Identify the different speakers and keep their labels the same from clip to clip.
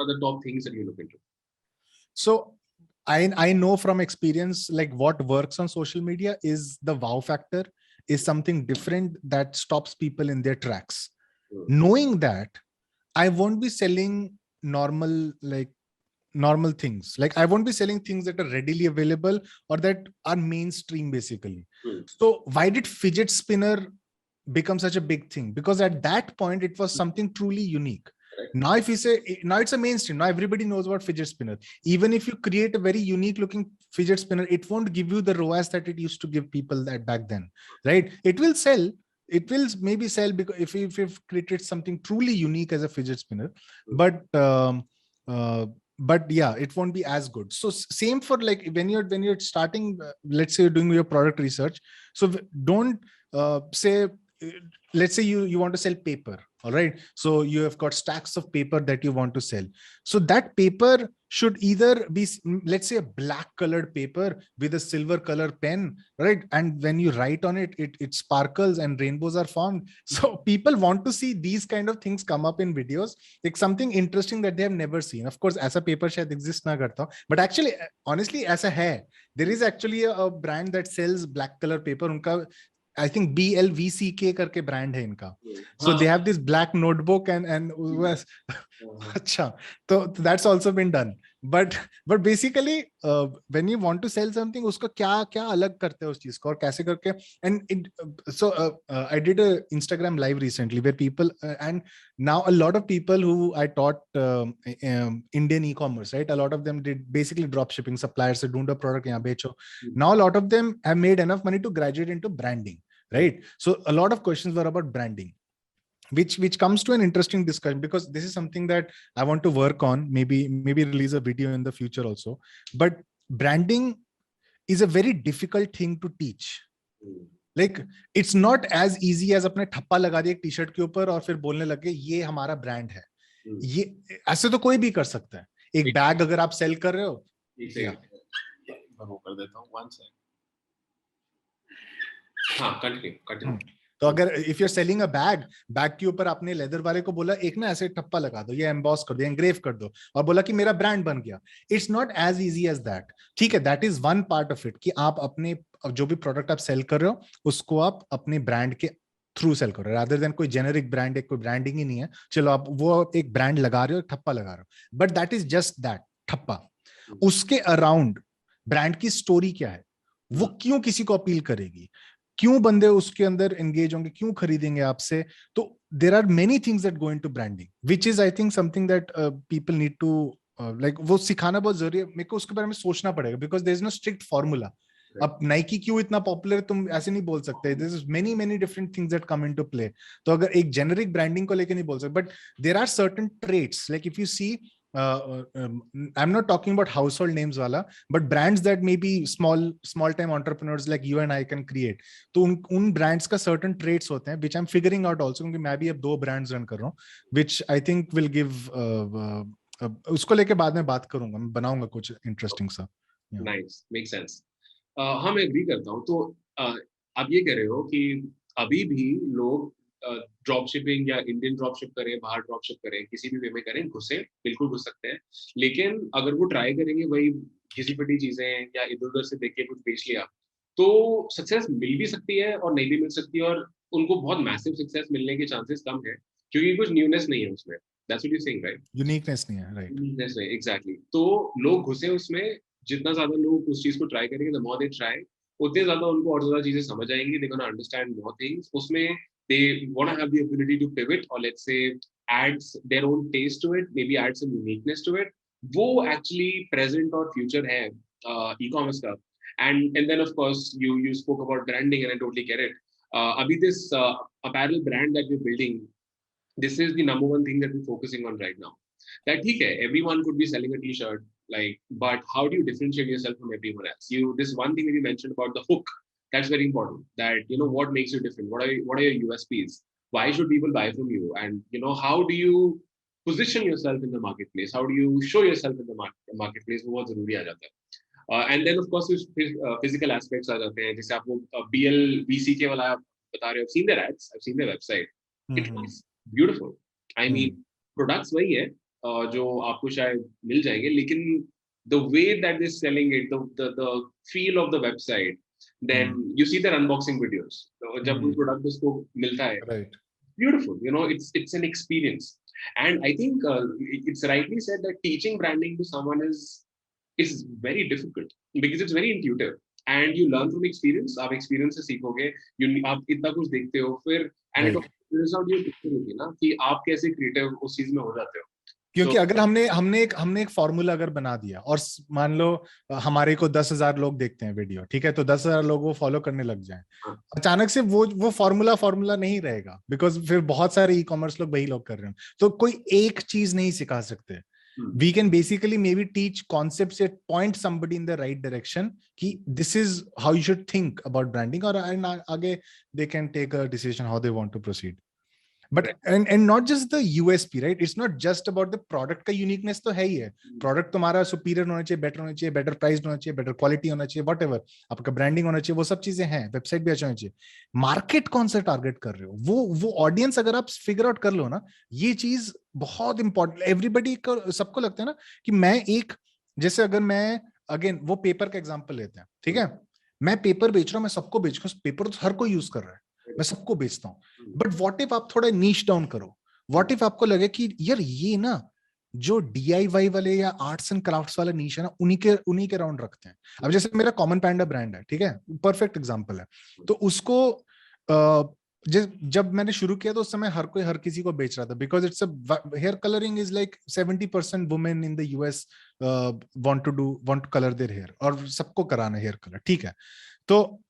Speaker 1: are the top things that you look into?
Speaker 2: So I know from experience, like what works on social media is the wow factor, is something different that stops people in their tracks. Knowing that, I won't be selling normal things. Like I won't be selling things that are readily available or that are mainstream basically. So why did fidget spinner become such a big thing? Because at that point it was something truly unique. Now if you say, now it's a mainstream, now everybody knows about fidget spinner. Even if you create a very unique looking fidget spinner, it won't give you the ROAS that it used to give people that back then, right? It will sell, it will maybe sell because if you've created something truly unique as a fidget spinner, but yeah, it won't be as good. So same for like when you're starting, let's say you're doing your product research. So don't say, let's say you want to sell paper. All right. So you have got stacks of paper that you want to sell. So that paper should either be, let's say, a black colored paper with a silver color pen, right? And when you write on it, it sparkles and rainbows are formed. So people want to see these kind of things come up in videos, like something interesting that they have never seen. Of course, as a paper shayad exist na karta, but actually, honestly, as a hai, there is actually a brand that sells black color paper. Unka, I think BLVCK करके brand है इनका. So they have this black notebook and अच्छा, so that's also been done. But basically when you want to sell something, उसको क्या अलग करते हैं उस चीज को और कैसे करके. And I did a Instagram live recently where people and now a lot of people who I taught Indian e-commerce, right? A lot of them did basically drop shipping, suppliers से ढूंढो product यहाँ बेचो. Now a lot of them have made enough money to graduate into branding, right? So a lot of questions were about branding, which comes to an interesting discussion, because this is something that I want to work on, maybe release a video in the future also. But branding is a very difficult thing to teach. Like it's not as easy as अपने ठप्पा लगा दिया एक T-shirt के ऊपर और फिर बोलने लगे ये हमारा ब्रांड है. ये ऐसे तो कोई भी कर सकता है. एक बैग अगर आप सेल कर रहे हो,
Speaker 1: वो कर देता हूँ, one second. हाँ, continue.
Speaker 2: तो अगर if you are selling a bag के ऊपर आपने लेदर वाले को बोला एक ना ऐसे ठप्पा लगा दो, ये एम्बॉस कर दो, एंग्रेव कर दो, और बोला कि मेरा ब्रांड बन गया. It's not as easy as that. ठीक है, that is one part of it कि आप अपने जो भी प्रोडक्ट आप सेल कर रहे हो उसको आप अपने ब्रांड के थ्रू सेल कर रहे हो, रादर देन कोई जेनेरिक ब्रांड है, कोई ब्रांडिंग ही नहीं है, चलो आप वो एक ब्रांड लगा रहे हो, ठप्पा लगा रहे हो. But that is just that ठप्पा. उसके अराउंड ब्रांड की स्टोरी क्या है, वो क्यों किसी को अपील करेगी, क्यों बंदे उसके अंदर एंगेज होंगे, क्यों खरीदेंगे आपसे. तो there are many things that go into branding, which is I think something that people need to like, वो सिखाना बहुत जरूरी है. मेरे को उसके बारे में सोचना पड़ेगा, because there is no strict formula. अब नाइकी क्यों इतना पॉपुलर, तुम ऐसे नहीं बोल सकते. There is many different things that come into play. तो अगर एक जेनेरिक ब्रांडिंग को लेके नहीं बोल सकते, but there are certain traits, like if you see I'm not talking about household names wala, but brands that maybe small time entrepreneurs like you and I can create. तो उन brands का certain traits होते हैं, which I'm figuring out also, क्योंकि मैं भी अब 2 brands run कर रहा हूँ, which I think will give उसको लेके बाद में बात करूंगा, मैं बनाऊंगा कुछ interesting सा.
Speaker 1: Nice, makes sense. हाँ, मैं agree करता हूँ. तो आप ये कह रहे हो कि अभी भी लोग ड्रॉप शिपिंग या इंडियन ड्रॉप शिप करें, बाहर ड्रॉप शिप करें, किसी भी वे में करें, घुसे, बिल्कुल घुस सकते हैं. लेकिन अगर वो ट्राई करेंगे वही घिसी पिटी चीजें या इधर उधर से देख के कुछ बेच लिया, तो सक्सेस मिल भी सकती है और नहीं भी मिल सकती है, और उनको बहुत मैसिव सक्सेस मिलने के चांसेस कम है, क्योंकि कुछ न्यूनेस नहीं है उसमें. That's what you saying, right?
Speaker 2: Uniqueness नहीं है, राइट?
Speaker 1: यूनिकनेस नहीं, एग्जैक्टली. तो लोग घुसे उसमें, जितना ज्यादा लोग उस चीज को ट्राई करेंगे, द मोर दे ट्राई, उतने ज्यादा उनको और ज्यादा चीजें समझ आएंगी. They gonna understand more things. उसमें they want to have the ability to pivot, or let's say add their own taste to it, maybe add some uniqueness to it. वो actually present और future है e-commerce का. And then of course you spoke about branding, and I totally get it. Abhi this apparel brand that we're building, this is the number one thing that we're focusing on right now. That ठीक है, everyone could be selling a t-shirt, like, but how do you differentiate yourself from everyone else? This one thing that you mentioned about the hook, that's very important. That, what makes you different? What are your USPs? Why should people buy from you? And how do you position yourself in the marketplace? How do you show yourself in the marketplace? वो बहुत जरूरी आ जाता है. And then of course physical aspects आ जाते हैं. जैसे आप वो BLVCK वाला बता रहे हो. I've seen their ads. I've seen their website. It looks beautiful. I mean, products वही है, जो आपको शायद मिल जाएंगे, लेकिन the way that they're selling it, the feel of the website, then you see their unboxing videos. तो जब वो प्रोडक्ट उसको मिलता है,
Speaker 2: right,
Speaker 1: beautiful, you know, it's an experience. And I think it's rightly said that teaching branding to someone is very difficult because it's very intuitive and you learn from experience. आप experience से सीखोगे, आप इतना कुछ देखते हो फिर, and it
Speaker 2: right.
Speaker 1: also figures out your creativity ना, कि आप कैसे creative उस चीज में हो जाते हो.
Speaker 2: क्योंकि अगर हमने एक फॉर्मूला अगर बना दिया और मान लो हमारे को 10,000 लोग देखते हैं वीडियो, ठीक है, तो 10,000 लोग वो फॉलो करने लग जाएं, अचानक से वो फॉर्मूला नहीं रहेगा, बिकॉज फिर बहुत सारे ई कॉमर्स लोग वही लोग कर रहे हैं, तो कोई एक चीज नहीं सिखा सकते. We can basically maybe teach concepts that point somebody in the right direction कि this is how you should think about branding, और आगे they can take a decision how they want to proceed. But and not just the USP, right? It's not just about the product का uniqueness तो है ही है, product तुम्हारा superior होना चाहिए, better होना चाहिए, better priced होना चाहिए, better quality होना चाहिए, whatever, आपका branding होना चाहिए, वो सब चीजें हैं, website भी अच्छा होना चाहिए. Market कौन सा target कर रहे हो, वो audience अगर आप figure out कर लो ना, ये चीज बहुत important. Everybody को, सबको लगता है ना कि मैं एक, जैसे अगर मैं अगेन वो पेपर का एग्जांपल लेते हैं, ठीक है, मैं पेपर बेच रहा हूँ, मैं सबको बेच रहा हूँ, पेपर तो हर कोई यूज कर रहा है, मैं सबको बेचता हूँ. बट व्हाट इफ आप थोड़ा नीश डाउन करो, व्हाट इफ आपको लगे कि यार ये ना जो डीआईवाई वाले या आर्ट्स एंड क्राफ्ट्स वाला नीश है ना, उन्हीं के राउंड रखते हैं. अब जैसे मेरा कॉमन पैंडा ब्रांड है, ठीक है, परफेक्ट एग्जांपल है. तो उसको जब मैंने शुरू किया तो उस समय हर किसी को बेच रहा था, because it's hair colouring is like 70% women in the US want to colour their hair, और सबको कराना हेयर कलर, ठीक है, तो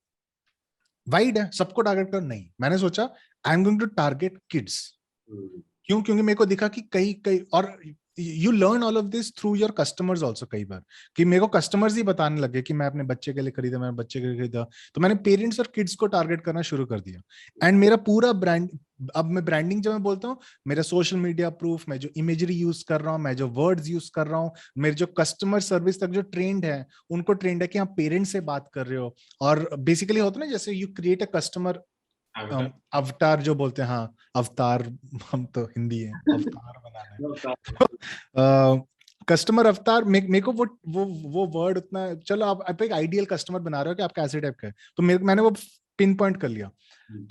Speaker 2: वाइड है, सबको टारगेट कर नहीं. मैंने सोचा I am going to target kids. क्यों? क्योंकि मेरे को दिखा कि कई और you learn all of this through your customers also. कई बार कि मेरे को कस्टमर्स ही बताने लगे कि मैं अपने बच्चे के लिए खरीदा, मैंने बच्चे के लिए खरीदा, तो मैंने पेरेंट्स और किड्स को टारगेट करना शुरू कर दिया. एंड मेरा पूरा ब्रांड, अब मैं ब्रांडिंग जब मैं बोलता हूँ, मेरा सोशल मीडिया प्रूफ, मैं जो इमेजरी यूज कर रहा हूँ, मैं जो वर्ड्स यूज कर रहा हूँ, मेरे जो कस्टमर सर्विस तक जो ट्रेंड है, उनको ट्रेंड है कि आप पेरेंट्स से बात कर रहे हो. और बेसिकली होता है ना, जैसे यू क्रिएट अ कस्टमर अवतार जो बोलते हैं, हाँ अवतार, हम तो हिंदी है, अवतार बनाना है. कस्टमर अवतार, मेरे को वो वर्ड उतना, चलो आप एक आइडियल कस्टमर बना रहे हो कि आपका ऐसे टाइप का है, तो मैंने वो पिन पॉइंट कर लिया.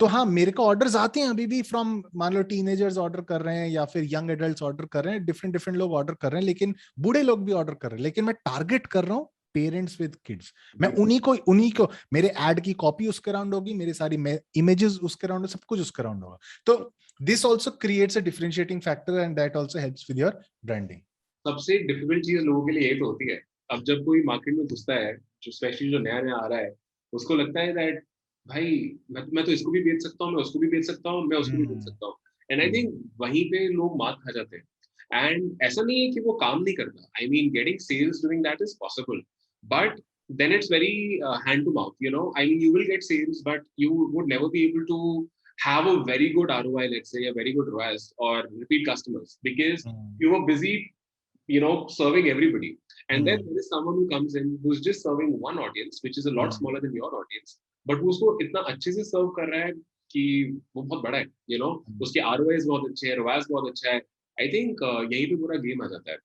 Speaker 2: तो हाँ, मेरे को ऑर्डर्स आते हैं अभी भी फ्रॉम, मान लो टीनेजर्स ऑर्डर कर रहे हैं या फिर यंग एडल्ट्स ऑर्डर कर रहे हैं, डिफरेंट लोग ऑर्डर कर रहे हैं, लेकिन बूढ़े लोग भी ऑर्डर कर रहे हैं, लेकिन मैं टारगेट कर रहा हूँ पेरेंट्स विद किड्स. मैं उन्हीं को मेरे एड की कॉपी उसके अराउंड होगी, मेरी सारी इमेजेस उसके अराउंड, सब कुछ उसके अराउंड होगा. तो this also creates a differentiating factor and that also helps with your branding.
Speaker 1: सबसे डिफिकल्ट चीज लोगों के लिए यही तो होती है. अब जब कोई मार्केट में घुसता है, जो स्पेशली जो नया आ रहा है, उसको लगता है दैट भाई मैं तो इसको भी बेच सकता हूँ, मैं उसको भी बेच सकता हूँ, मैं उसको भी बेच सकता हूँ. एंड आई थिंक वहीं पे लोग मात खा जाते हैं. एंड ऐसा नहीं है कि वो काम नहीं करता. I mean getting sales doing that is possible, but then it's very hand to mouth, you know. I mean, you will get sales, but you would never be able to have a very good ROI, let's say, a very good ROAS or repeat customers, because you were busy, you know, serving everybody. And then there is someone who comes in who's just serving one audience, which is a lot smaller than your audience, but वो उसको इतना अच्छे से सर्व कर रहा है कि वो बहुत बड़ा है, you know, उसके ROIs बहुत अच्छे हैं, ROAS बहुत अच्छा है. I think यहीं पे पूरा गेम आ जाता है.